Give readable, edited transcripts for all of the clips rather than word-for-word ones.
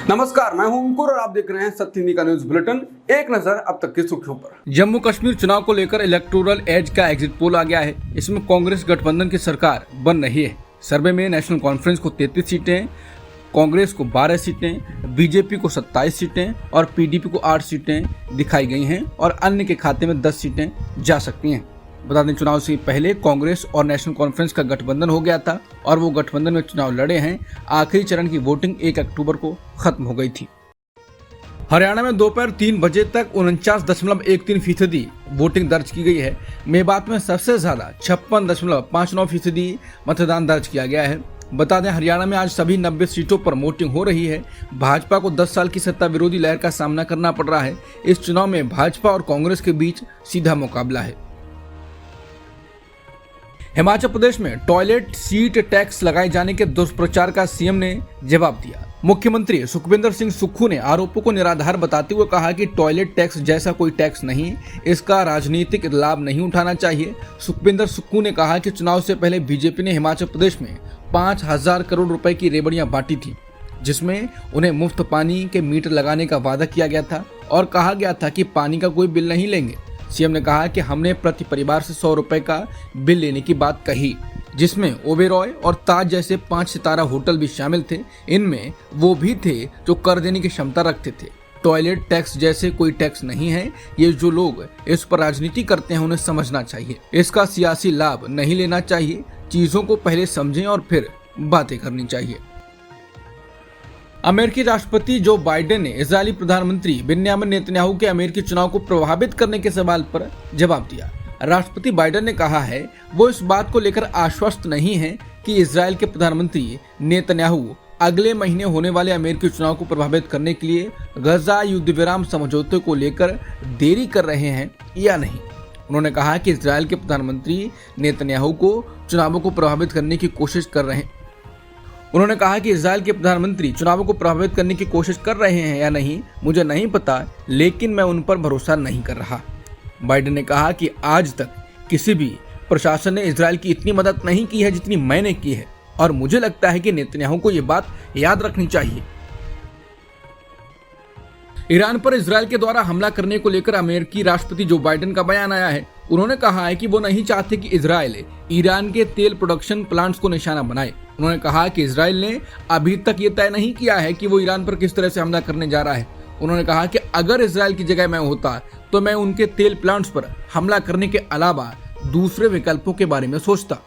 नमस्कार, मैं हूं अंकुर और आप देख रहे हैं सत्य हिंदी का न्यूज बुलेटिन। एक नजर अब तक की सुर्खियों पर। जम्मू कश्मीर चुनाव को लेकर इलेक्टोरल एज का एग्जिट पोल आ गया है। इसमें कांग्रेस गठबंधन की सरकार बन रही है। सर्वे में नेशनल कॉन्फ्रेंस को 33 सीटें, कांग्रेस को 12 सीटें, बीजेपी को 27 सीटें और पीडीपी को 8 सीटें दिखाई गई हैं और अन्य के खाते में 10 सीटें जा सकती हैं। बता दें, चुनाव से पहले कांग्रेस और नेशनल कॉन्फ्रेंस का गठबंधन हो गया था और वो गठबंधन में चुनाव लड़े हैं। आखिरी चरण की वोटिंग 1 अक्टूबर को खत्म हो गई थी। हरियाणा में दोपहर 3 बजे तक 49.13% वोटिंग दर्ज की गई है। मेवात में सबसे ज्यादा 56.59% मतदान दर्ज किया गया है। बता दें, हरियाणा में आज सभी 90 सीटों पर वोटिंग हो रही है। भाजपा को 10 साल की सत्ता विरोधी लहर का सामना करना पड़ रहा है। इस चुनाव में भाजपा और कांग्रेस के बीच सीधा मुकाबला है। हिमाचल प्रदेश में टॉयलेट सीट टैक्स लगाए जाने के दुष्प्रचार का सीएम ने जवाब दिया। मुख्यमंत्री सुखविंदर सिंह सुक्खू ने आरोपों को निराधार बताते हुए कहा कि टॉयलेट टैक्स जैसा कोई टैक्स नहीं, इसका राजनीतिक लाभ नहीं उठाना चाहिए। सुखविंदर सुक्खू ने कहा कि चुनाव से पहले बीजेपी ने हिमाचल प्रदेश में 5,000 करोड़ रुपए की रेवड़ियां बांटी थी, जिसमें उन्हें मुफ्त पानी के मीटर लगाने का वादा किया गया था और कहा गया था कि पानी का कोई बिल नहीं लेंगे। सीएम ने कहा कि हमने प्रति परिवार से 100 रुपए का बिल लेने की बात कही, जिसमें ओबेरॉय और ताज जैसे 5 सितारा होटल भी शामिल थे। इनमें वो भी थे जो कर देने की क्षमता रखते थे। टॉयलेट टैक्स जैसे कोई टैक्स नहीं है। ये जो लोग इस पर राजनीति करते हैं उन्हें समझना चाहिए, इसका सियासी लाभ नहीं लेना चाहिए। चीजों को पहले समझें और फिर बातें करनी चाहिए। अमेरिकी राष्ट्रपति जो बाइडेन ने इजरायली प्रधानमंत्री बेन्यामिन नेतन्याहू के अमेरिकी चुनाव को प्रभावित करने के सवाल पर जवाब दिया। राष्ट्रपति बाइडेन ने कहा है वो इस बात को लेकर आश्वस्त नहीं है कि इजरायल के प्रधानमंत्री नेतन्याहू अगले महीने होने वाले अमेरिकी चुनाव को प्रभावित करने के लिए गजा युद्ध विराम समझौते को लेकर देरी कर रहे हैं या नहीं। उन्होंने कहा कि इजरायल के प्रधानमंत्री नेतन्याहू को चुनावों को प्रभावित करने की कोशिश कर रहे हैं। उन्होंने कहा कि इजरायल के प्रधानमंत्री चुनावों को प्रभावित करने की कोशिश कर रहे हैं या नहीं मुझे नहीं पता, लेकिन मैं उन पर भरोसा नहीं कर रहा। बाइडेन ने कहा कि आज तक किसी भी प्रशासन ने इजरायल की इतनी मदद नहीं की है जितनी मैंने की है और मुझे लगता है कि नेतन्याहू को ये बात याद रखनी चाहिए। ईरान पर इजरायल के द्वारा हमला करने को लेकर अमेरिकी राष्ट्रपति जो बाइडेन का बयान आया है। उन्होंने कहा है कि वो नहीं चाहते कि इजरायल ईरान के तेल प्रोडक्शन प्लांट्स को निशाना बनाए। उन्होंने कहा कि इजरायल ने अभी तक ये तय नहीं किया है कि वो ईरान पर किस तरह से हमला करने जा रहा है। उन्होंने कहा कि अगर इजरायल की जगह मैं होता तो मैं उनके तेल प्लांट्स पर हमला करने के अलावा दूसरे विकल्पों के बारे में सोचता।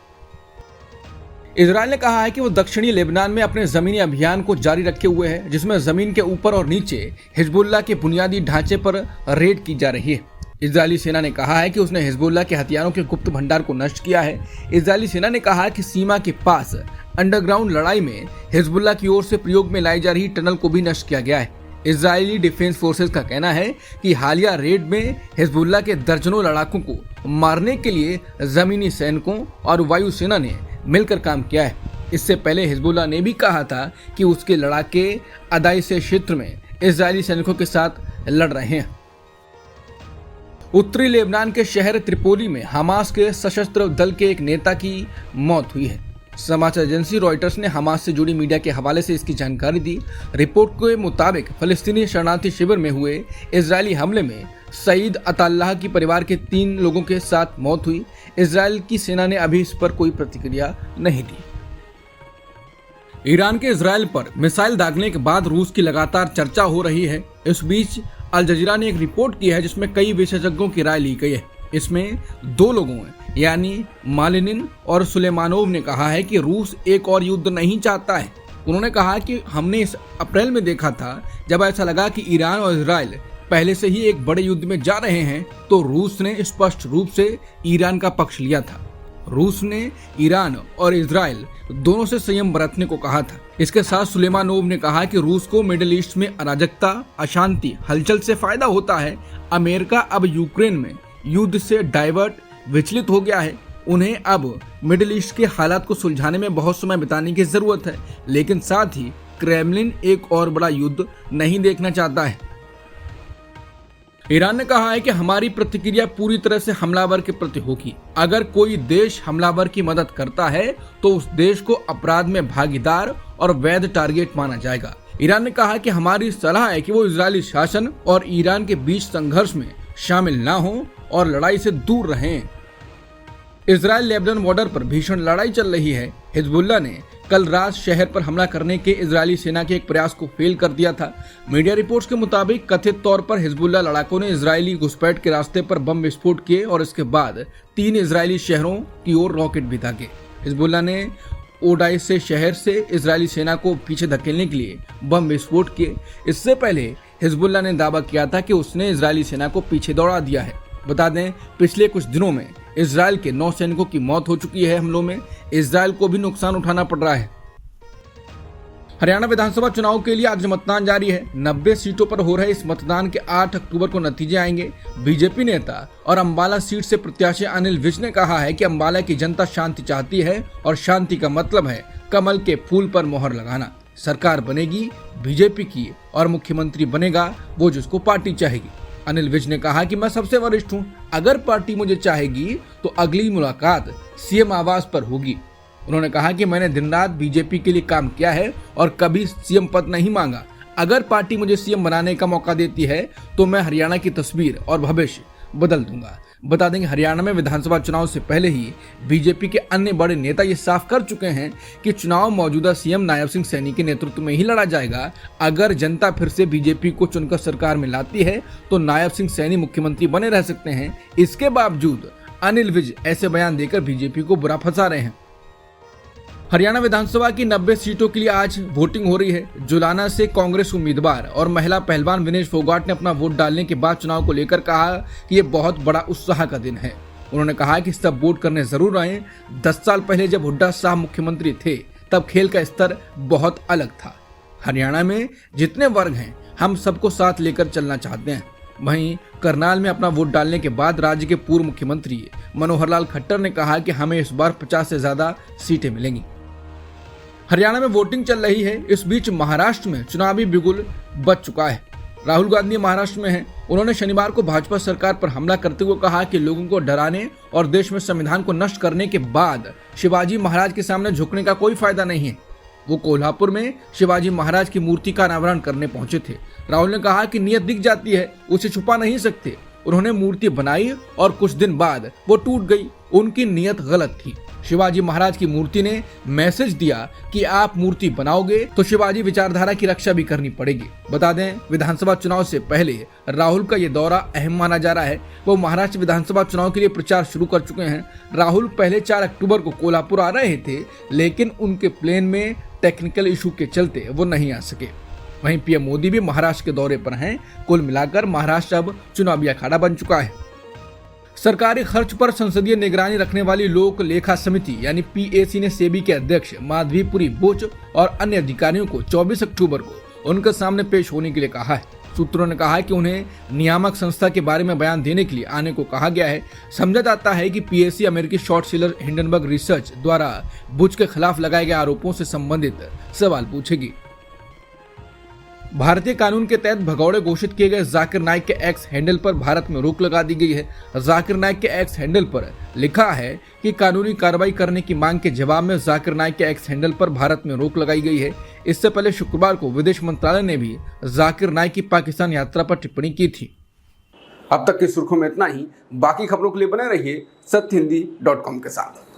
इजरायल ने कहा है कि वो दक्षिणी लेबनान में अपने जमीनी अभियान को जारी रखे हुए है, जिसमें जमीन के ऊपर और नीचे हिजबुल्लाह के बुनियादी ढांचे पर रेड की जा रही है। इजरायली सेना ने कहा है कि उसने हिजबुल्लाह के हथियारों के गुप्त भंडार को नष्ट किया है। इजरायली सेना ने कहा कि सीमा के पास अंडरग्राउंड लड़ाई में हिजबुल्लाह की ओर से प्रयोग में लाई जा रही टनल को भी नष्ट किया गया है। इजरायली डिफेंस फोर्सेस का कहना है कि हालिया रेड में हिजबुल्लाह के दर्जनों लड़ाकों को मारने के लिए जमीनी सैनिकों और वायुसेना ने मिलकर काम किया है। इससे पहले हिजबुल्लाह ने भी कहा था कि उसके लड़ाके अदाई से क्षेत्र में इजरायली सैनिकों के साथ लड़ रहे हैं। उत्तरी लेबनान के शहर त्रिपोली में हमास के सशस्त्र दल के एक नेता की मौत हुई है। समाचार एजेंसी रॉयटर्स ने हमास से जुड़ी मीडिया के हवाले से इसकी जानकारी दी। रिपोर्ट के मुताबिक फलस्तीनी शरणार्थी शिविर में हुए इजरायली हमले में सईद अताल्लाह की परिवार के 3 लोगों के साथ मौत हुई। इजरायल की सेना ने अभी इस पर कोई प्रतिक्रिया नहीं दी। ईरान के इजरायल पर मिसाइल दागने के बाद रूस की लगातार चर्चा हो रही है। इस बीच अल जजीरा ने एक रिपोर्ट की है जिसमें कई विशेषज्ञों की राय ली गई है। इसमें 2 लोगों यानी मालिनिन और सुलेमानोव ने कहा है कि रूस एक और युद्ध नहीं चाहता है। उन्होंने कहा कि हमने इस अप्रैल में देखा था जब ऐसा लगा कि ईरान और इजरायल पहले से ही एक बड़े युद्ध में जा रहे हैं तो रूस ने स्पष्ट रूप से ईरान का पक्ष लिया था। रूस ने ईरान और इजरायल दोनों से संयम बरतने को कहा था। इसके साथ सुलेमानोव ने कहा कि रूस को मिडिल ईस्ट में अराजकता, अशांति, हलचल से फायदा होता है। अमेरिका अब यूक्रेन में युद्ध से विचलित हो गया है। उन्हें अब मिडिल ईस्ट के हालात को सुलझाने में बहुत समय बिताने की जरूरत है, लेकिन साथ ही क्रेमलिन एक और बड़ा युद्ध नहीं देखना चाहता है। ईरान ने कहा है कि हमारी प्रतिक्रिया पूरी तरह से हमलावर के प्रति होगी। अगर कोई देश हमलावर की मदद करता है तो उस देश को अपराध में भागीदार और वैध टारगेट माना जाएगा। ईरान ने कहा कि हमारी सलाह है कि वो इजरायली शासन और ईरान के बीच संघर्ष में शामिल ना हो और लड़ाई से दूर रहें। इजरायल लेबनान बॉर्डर पर भीषण लड़ाई चल रही है। हिजबुल्लाह ने कल रात शहर पर हमला करने के इजरायली सेना के एक प्रयास को फेल कर दिया था। मीडिया रिपोर्ट्स के मुताबिक कथित तौर पर हिजबुल्लाह लड़ाकों ने इजरायली घुसपैठ के रास्ते पर बम विस्फोट किए और इसके बाद 3 इजरायली शहरों की ओर रॉकेट भी दागे। हिजबुल्लाह ने ओडाइसे शहर से इजरायली सेना को पीछे धकेलने के लिए बम विस्फोट किए। इससे पहले हिजबुल्लाह ने दावा किया था कि उसने इजरायली सेना को पीछे दौड़ा दिया है। बता दें, पिछले कुछ दिनों में इजरायल के 9 सैनिकों की मौत हो चुकी है। हमलों में इजरायल को भी नुकसान उठाना पड़ रहा है। हरियाणा विधानसभा चुनाव के लिए आज मतदान जारी है। 90 सीटों पर हो रहे इस मतदान के 8 अक्टूबर को नतीजे आएंगे। बीजेपी नेता और अंबाला सीट से प्रत्याशी अनिल विज ने कहा है कि अंबाला की जनता शांति चाहती है और शांति का मतलब है कमल के फूल पर मोहर लगाना। सरकार बनेगी बीजेपी की और मुख्यमंत्री बनेगा वो जिसको पार्टी चाहेगी। अनिल विज ने कहा कि मैं सबसे वरिष्ठ हूं, अगर पार्टी मुझे चाहेगी तो अगली मुलाकात सीएम आवास पर होगी। उन्होंने कहा कि मैंने दिन रात बीजेपी के लिए काम किया है और कभी सीएम पद नहीं मांगा। अगर पार्टी मुझे सीएम बनाने का मौका देती है तो मैं हरियाणा की तस्वीर और भविष्य बदल दूंगा। बता देंगे, हरियाणा में विधानसभा चुनाव से पहले ही बीजेपी के अन्य बड़े नेता ये साफ कर चुके हैं कि चुनाव मौजूदा सीएम नायब सिंह सैनी के नेतृत्व में ही लड़ा जाएगा। अगर जनता फिर से बीजेपी को चुनकर सरकार में लाती है तो नायब सिंह सैनी मुख्यमंत्री बने रह सकते हैं। इसके बावजूद अनिल विज ऐसे बयान देकर बीजेपी को बुरा फंसा रहे हैं। हरियाणा विधानसभा की 90 सीटों के लिए आज वोटिंग हो रही है। जुलाना से कांग्रेस उम्मीदवार और महिला पहलवान विनेश फोगाट ने अपना वोट डालने के बाद चुनाव को लेकर कहा कि ये बहुत बड़ा उत्साह का दिन है। उन्होंने कहा कि सब वोट करने जरूर आए। 10 साल पहले जब हुड्डा साहब मुख्यमंत्री थे तब खेल का स्तर बहुत अलग था। हरियाणा में जितने वर्ग हैं हम सबको साथ लेकर चलना चाहते हैं। वहीं करनाल में अपना वोट डालने के बाद राज्य के पूर्व मुख्यमंत्री मनोहर लाल खट्टर ने कहा कि हमें इस बार 50 से ज्यादा सीटें मिलेंगी। हरियाणा में वोटिंग चल रही है। इस बीच महाराष्ट्र में चुनावी बिगुल बज चुका है। राहुल गांधी महाराष्ट्र में हैं। उन्होंने शनिवार को भाजपा सरकार पर हमला करते हुए कहा कि लोगों को डराने और देश में संविधान को नष्ट करने के बाद शिवाजी महाराज के सामने झुकने का कोई फायदा नहीं है। वो कोल्हापुर में शिवाजी महाराज की मूर्ति का अनावरण करने पहुंचे थे। राहुल ने कहा कि नियत दिख जाती है, उसे छुपा नहीं सकते। उन्होंने मूर्ति बनाई और कुछ दिन बाद वो टूट गई। उनकी नियत गलत थी। शिवाजी महाराज की मूर्ति ने मैसेज दिया कि आप मूर्ति बनाओगे तो शिवाजी विचारधारा की रक्षा भी करनी पड़ेगी। बता दें, विधानसभा चुनाव से पहले राहुल का ये दौरा अहम माना जा रहा है। वो महाराष्ट्र विधानसभा चुनाव के लिए प्रचार शुरू कर चुके हैं। राहुल पहले 4 अक्टूबर को कोल्हापुर आ रहे थे, लेकिन उनके प्लेन में टेक्निकल इशू के चलते वो नहीं आ सके। वहीं पीएम मोदी भी महाराष्ट्र के दौरे पर हैं। कुल मिलाकर महाराष्ट्र अब चुनावी अखाड़ा बन चुका है। सरकारी खर्च पर संसदीय निगरानी रखने वाली लोक लेखा समिति यानी पीएसी ने सेबी के अध्यक्ष माधवीपुरी बुच और अन्य अधिकारियों को 24 अक्टूबर को उनके सामने पेश होने के लिए कहा है। सूत्रों ने कहा कि उन्हें नियामक संस्था के बारे में बयान देने के लिए आने को कहा गया है। समझा जाता है कि पीएसी अमेरिकी शॉर्ट सेलर हिंडनबर्ग रिसर्च द्वारा बुच के खिलाफ लगाए गए आरोपों से संबंधित सवाल पूछेगी। भारतीय कानून के तहत भगौड़े घोषित किए गए जाकिर नाइक के एक्स हैंडल पर भारत में रोक लगा दी गई है। जाकिर नाइक के एक्स हैंडल पर लिखा है कि कानूनी कार्रवाई करने की मांग के जवाब में जाकिर नाइक के एक्स हैंडल पर भारत में रोक लगाई गई है। इससे पहले शुक्रवार को विदेश मंत्रालय ने भी जाकिर नाइक की पाकिस्तान यात्रा पर टिप्पणी की थी। अब तक की सुर्खियों में इतना ही। बाकी खबरों के लिए बने रहिए सत्यहिंदी.com के साथ।